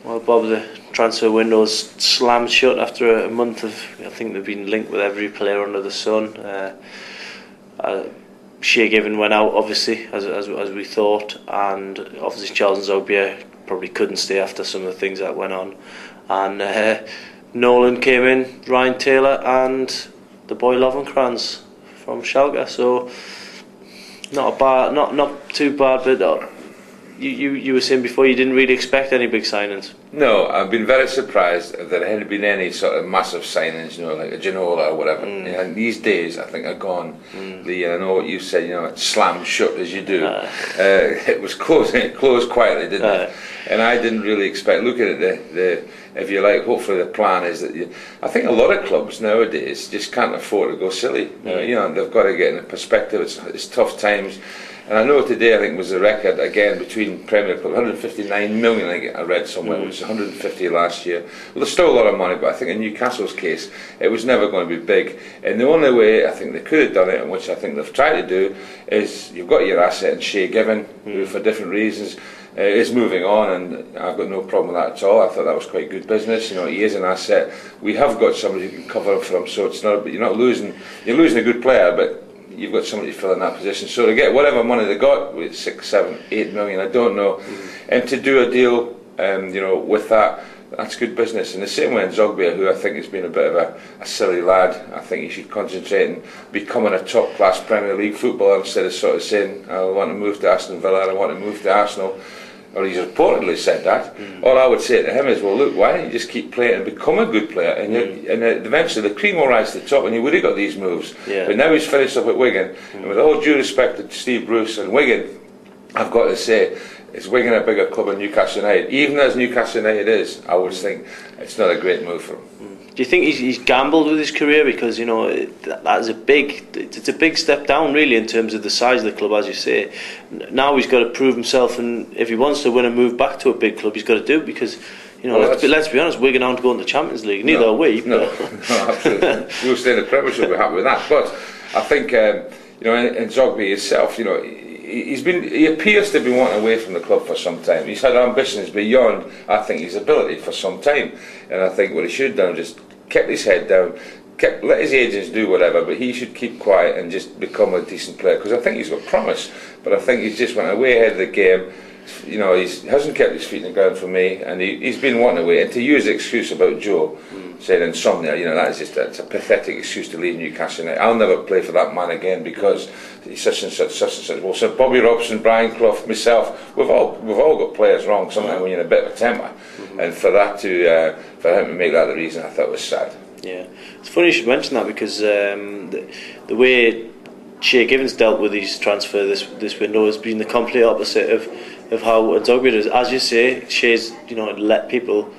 Well, Bob, the transfer window's slammed shut after a month of, I think they've been linked with every player under the sun. Shea Given went out, obviously, as we thought, and obviously Charles Zogbia probably couldn't stay after some of the things that went on. And Nolan came in, Ryan Taylor, and the boy Lovenkrands from Schalke. So not too bad, but you were saying before you didn't really expect any big signings. No, I've been very surprised that there hadn't been any sort of massive signings, like a Ginola or whatever. And these days, I think, are gone. Lee, I know what you said, it's slammed shut as you do. It was closed quietly, didn't it? And I didn't really expect, looking at the if you like, hopefully the plan is that I think a lot of clubs nowadays just can't afford to go silly. They've got to get in perspective. It's tough times. And I know today, I think, was the record again between Premier Clubs, 159 million, I think I read somewhere, which was 150 last year. Well, there's still a lot of money, but I think in Newcastle's case, it was never going to be big. And the only way I think they could have done it, and which I think they've tried to do, is you've got your asset in Shea Given, who for different reasons is moving on, and I've got no problem with that at all. I thought that was quite good business. He is an asset. We have got somebody who can cover for him, so it's not. But you're losing a good player, but you've got somebody to fill in that position. So to get whatever money they got, with 6, 7, 8 million, I don't know, and to do a deal, with that, that's good business. In the same way in Zogbia, who I think has been a bit of a silly lad, I think he should concentrate on becoming a top-class Premier League footballer instead of sort of saying, I want to move to Aston Villa, I want to move to Arsenal. Or he's reportedly said that. All I would say to him is, well, look, why don't you just keep playing and become a good player, and eventually the cream will rise to the top, and he would have got these moves. But now he's finished up at Wigan, and with all due respect to Steve Bruce and Wigan, I've got to say, is Wigan a bigger club than Newcastle United? Even as Newcastle United is, I would think it's not a great move for him. Do you think he's gambled with his career, because it's a big step down really in terms of the size of the club, as you say. Now he's got to prove himself, and if he wants to win and move back to a big club, he's got to do it, because let's be honest, Wigan aren't going to the Champions League. Neither are we. No, absolutely. We'll stay in the Premiership. We're happy with that. But I think in Zogbia himself, he appears to be wanting away from the club for some time. He's had ambitions beyond, I think, his ability for some time, and I think what he should have done is just kept his head down, let his agents do whatever, but he should keep quiet and just become a decent player, because I think he's got promise, but I think he's just went way ahead of the game. He hasn't kept his feet in the ground for me, and he's been wanting away. And to use the excuse about Joe saying insomnia, that is it's a pathetic excuse to leave Newcastle United. I'll never play for that man again because he's such and such. Well, so Bobby Robson, Brian Clough, myself, we've all got players wrong sometimes when you're in a bit of a temper, and for him to make that the reason, I thought was sad. Yeah, it's funny you should mention that, because the way Shea Given's dealt with his transfer this window has been the complete opposite of how Zogbia does. As you say, Shea's let people,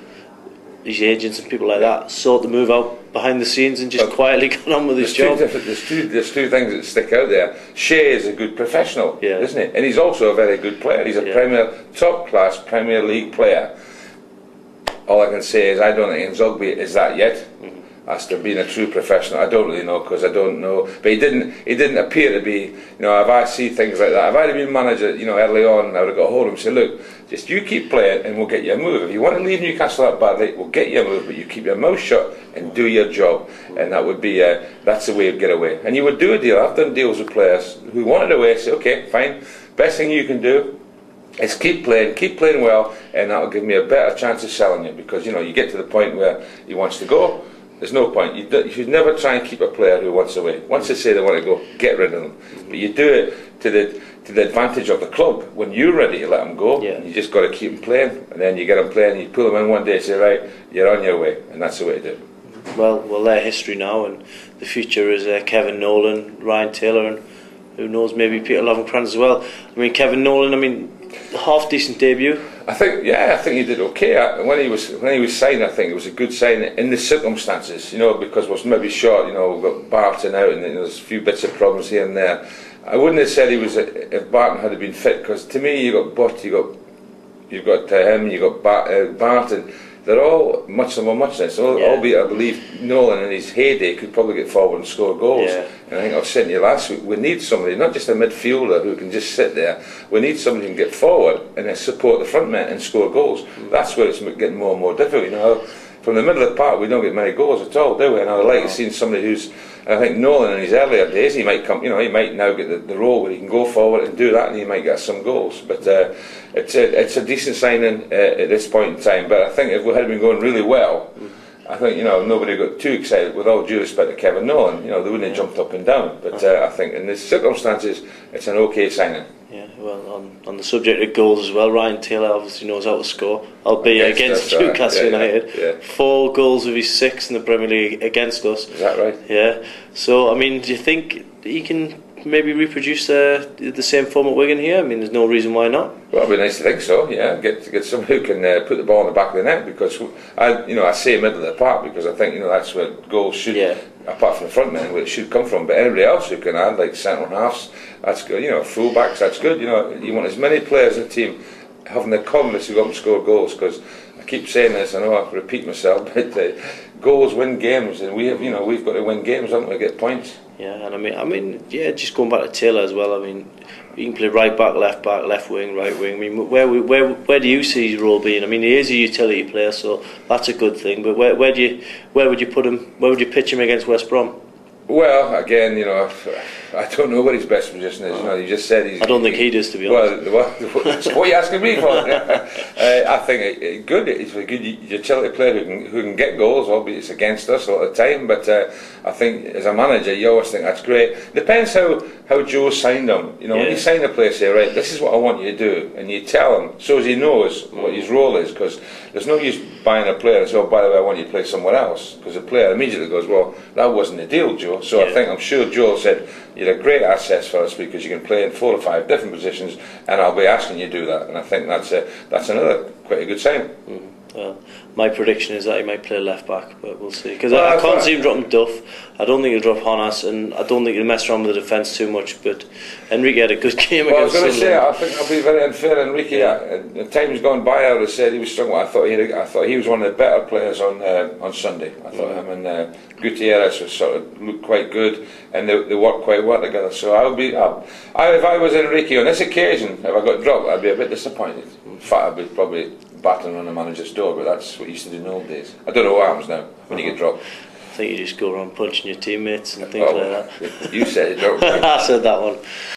his agents and people like that, sort the move out behind the scenes and just quietly got on with his job. There's two things that stick out there. Shea is a good professional, isn't he? And he's also a very good player. He's a top-class Premier League player. All I can say is I don't think Zogbia is that yet. As to being a true professional, I don't really know, because I don't know. But he didn't appear to be. If I see things like that, if I'd have been manager, early on, I would have got a hold of him and said, look, just you keep playing and we'll get you a move. If you want to leave Newcastle that badly, we'll get you a move, but you keep your mouth shut and do your job. And that would be that's the way to get away. And you would do a deal. I've done deals with players who wanted away. Say, okay, fine. Best thing you can do is keep playing well, and that'll give me a better chance of selling you, because you get to the point where he wants to go. There's no point. You should never try and keep a player who wants away. Once they say they want to go, get rid of them. But you do it to the advantage of the club. When you're ready to let them go, you just got to keep them playing, and then you get them playing. You pull them in one day and say, right, you're on your way, and that's the way to do it. Well, they're history now, and the future is Kevin Nolan, Ryan Taylor, and who knows, maybe Peter Lovenkrands as well. Kevin Nolan, half decent debut. I think he did okay. When he was signed, I think it was a good sign in the circumstances, because it was maybe short. We've got Barton out, and there's a few bits of problems here and there. I wouldn't have said he was if Barton had been fit, because to me you got Butt, you got him, you got Barton. they're all much of a muchness. Albeit, I believe Nolan in his heyday could probably get forward and score goals. Yeah. And I think I was saying to you last week, we need somebody, not just a midfielder who can just sit there. We need somebody who can get forward and then support the front men and score goals. That's where it's getting more and more difficult. You know, from the middle of the park, we don't get many goals at all, do we? And I'd like to see somebody who's. I think Nolan in his earlier days, he might come. You know, he might now get the role where he can go forward and do that, and he might get some goals. But it's a decent signing at this point in time. But I think if we had been going really well, I think, you know, nobody got too excited. With all due respect to Kevin Nolan, you know, they wouldn't have jumped up and down. But I think in the circumstances, it's an okay signing. Yeah, well, on the subject of goals as well, Ryan Taylor obviously knows how to score, albeit against Newcastle United. Yeah. 4 goals of his 6 in the Premier League against us. Is that right? Yeah. So, I mean, do you think he can maybe reproduce the same form at Wigan here? I mean, there's no reason why not. Well, it'd be nice to think so. Yeah, get somebody who can put the ball in the back of the net, because I say middle of the park because I think, you know, that's where goals should. Yeah. Apart from the front men, where it should come from. But anybody else who can add, like centre halves, that's good. You know, full-backs, that's good. You know, you want as many players in the team having the confidence to go up and score goals, because I keep saying this, I know I repeat myself, but goals win games, and we've got to win games, haven't we, to get points. Yeah, and I mean, yeah, just going back to Taylor as well. I mean, you can play right back, left wing, right wing. I mean, where do you see his role being? I mean, he is a utility player, so that's a good thing. But where would you put him? Where would you pitch him against West Brom? Well, again, you know, I don't know what his best position is. You know, you just said he's. I don't think he does, to be honest. Well, what are you asking me for? I think he's a good utility player who can get goals, albeit it's against us a lot of the time. But I think as a manager, you always think that's great. Depends how Joe signed him. You know, when you sign a player, say, right, this is what I want you to do, and you tell him so as he knows what his role is, because there's no use buying a player and say, oh, by the way, I want you to play somewhere else, because the player immediately goes, well, that wasn't the deal, Joe. So I'm sure Joel said, you're a great asset for us because you can play in 4 or 5 different positions, and I'll be asking you to do that. And I think that's another quite a good sign. Well, my prediction is that he might play left back, but we'll see. Because I can't see him dropping Duff. I don't think he'll drop Honas, and I don't think he'll mess around with the defence too much. But Enrique had a good game against Sunderland. I was going to say, I think I'll be very unfair. Enrique, the time's gone by, I would have said he was strong. I thought he was one of the better players on Sunday. I thought him and Gutierrez looked quite good, and they worked quite well together. So if I was Enrique on this occasion, if I got dropped, I'd be a bit disappointed. In fact, I'd be probably battering on the manager's door, but that's what you used to do in the old days. I don't know what happens now when you get dropped. I think you just go around punching your teammates and things like that. You said it, don't you? I said that one.